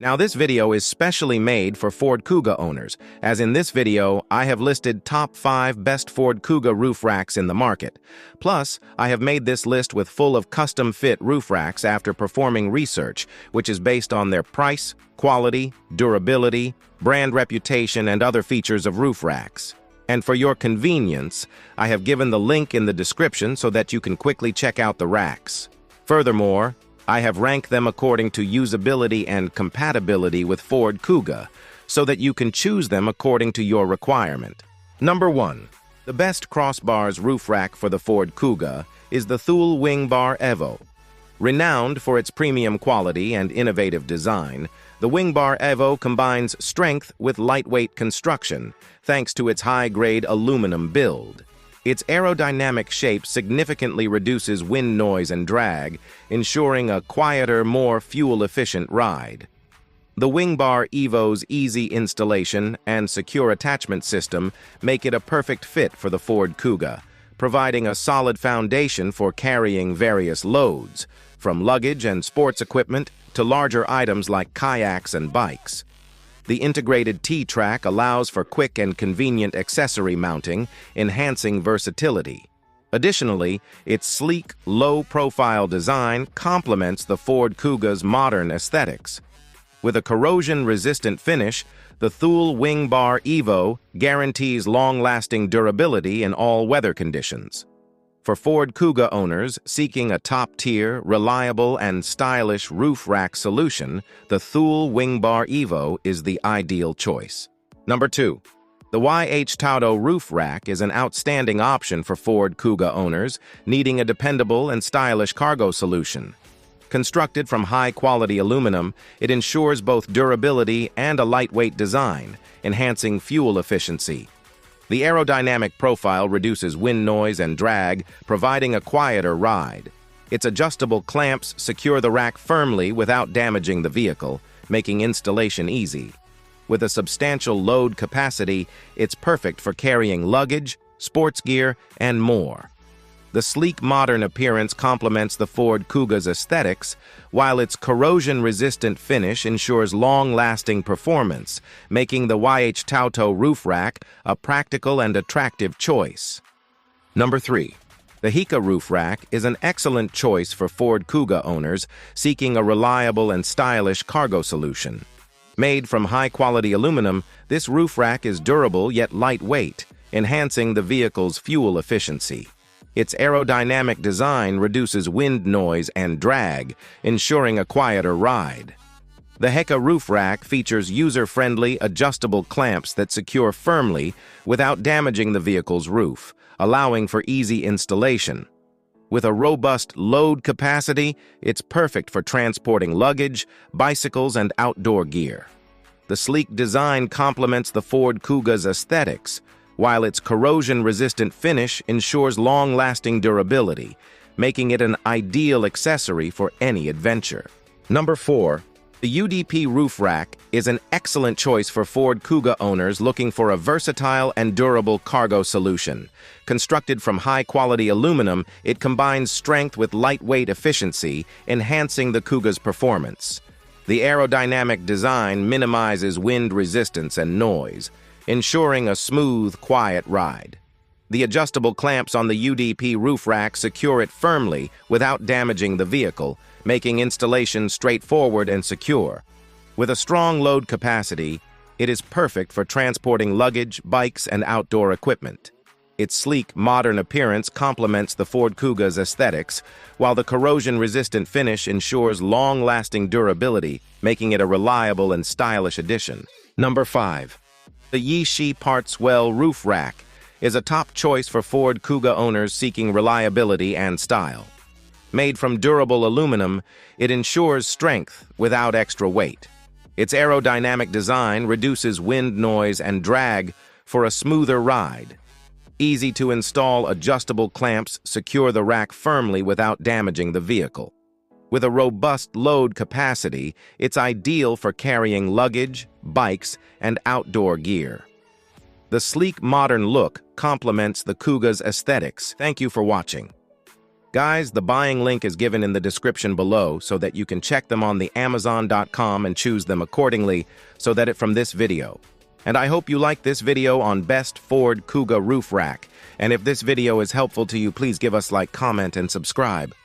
Now this video is specially made for Ford Kuga owners, as in this video I have listed top 5 best Ford Kuga roof racks in the market. Plus, I have made this list with full of custom-fit roof racks after performing research, which is based on their price, quality, durability, brand reputation, and other features of roof racks. And for your convenience, I have given the link in the description so that you can quickly check out the racks. Furthermore, I have ranked them according to usability and compatibility with Ford Kuga, so that you can choose them according to your requirement. Number 1. The best crossbars roof rack for the Ford Kuga is the Thule Wing Bar Evo. Renowned for its premium quality and innovative design, the Wing Bar Evo combines strength with lightweight construction, thanks to its high-grade aluminum build. Its aerodynamic shape significantly reduces wind noise and drag, ensuring a quieter, more fuel-efficient ride. The Wing Bar Evo's easy installation and secure attachment system make it a perfect fit for the Ford Kuga, providing a solid foundation for carrying various loads, from luggage and sports equipment to larger items like kayaks and bikes. The integrated T-track allows for quick and convenient accessory mounting, enhancing versatility. Additionally, its sleek, low-profile design complements the Ford Kuga's modern aesthetics. With a corrosion-resistant finish, the Thule Wing Bar Evo guarantees long-lasting durability in all weather conditions. For Ford Kuga owners seeking a top-tier, reliable, and stylish roof rack solution, the Thule Wing Bar Evo is the ideal choice. Number 2. The YH Tauto Roof Rack is an outstanding option for Ford Kuga owners needing a dependable and stylish cargo solution. Constructed from high-quality aluminum, it ensures both durability and a lightweight design, enhancing fuel efficiency. The aerodynamic profile reduces wind noise and drag, providing a quieter ride. Its adjustable clamps secure the rack firmly without damaging the vehicle, making installation easy. With a substantial load capacity, it's perfect for carrying luggage, sports gear, and more. The sleek modern appearance complements the Ford Kuga's aesthetics, while its corrosion-resistant finish ensures long-lasting performance, making the YH Tauto roof rack a practical and attractive choice. Number 3. The Hika roof rack is an excellent choice for Ford Kuga owners seeking a reliable and stylish cargo solution. Made from high-quality aluminum, this roof rack is durable yet lightweight, enhancing the vehicle's fuel efficiency. Its aerodynamic design reduces wind noise and drag, ensuring a quieter ride. The Hika roof rack features user-friendly, adjustable clamps that secure firmly without damaging the vehicle's roof, allowing for easy installation. With a robust load capacity, it's perfect for transporting luggage, bicycles, and outdoor gear. The sleek design complements the Ford Kuga's aesthetics, while its corrosion-resistant finish ensures long-lasting durability, making it an ideal accessory for any adventure. Number 4. The UDP roof rack is an excellent choice for Ford Kuga owners looking for a versatile and durable cargo solution. Constructed from high-quality aluminum, it combines strength with lightweight efficiency, enhancing the Kuga's performance. The aerodynamic design minimizes wind resistance and noise, ensuring a smooth, quiet ride. The adjustable clamps on the UDP roof rack secure it firmly without damaging the vehicle, making installation straightforward and secure. With a strong load capacity, it is perfect for transporting luggage, bikes, and outdoor equipment. Its sleek, modern appearance complements the Ford Kuga's aesthetics, while the corrosion-resistant finish ensures long-lasting durability, making it a reliable and stylish addition. Number 5. The Yishi Partswell Roof Rack is a top choice for Ford Kuga owners seeking reliability and style. Made from durable aluminum, it ensures strength without extra weight. Its aerodynamic design reduces wind noise and drag for a smoother ride. Easy-to-install adjustable clamps secure the rack firmly without damaging the vehicle. With a robust load capacity, it's ideal for carrying luggage, bikes, and outdoor gear. The sleek modern look complements the Kuga's aesthetics. Thank you for watching. Guys, the buying link is given in the description below so that you can check them on the Amazon.com and choose them accordingly so that it from this video. And I hope you like this video on Best Ford Kuga Roof Rack. And if this video is helpful to you, please give us like, comment, and subscribe.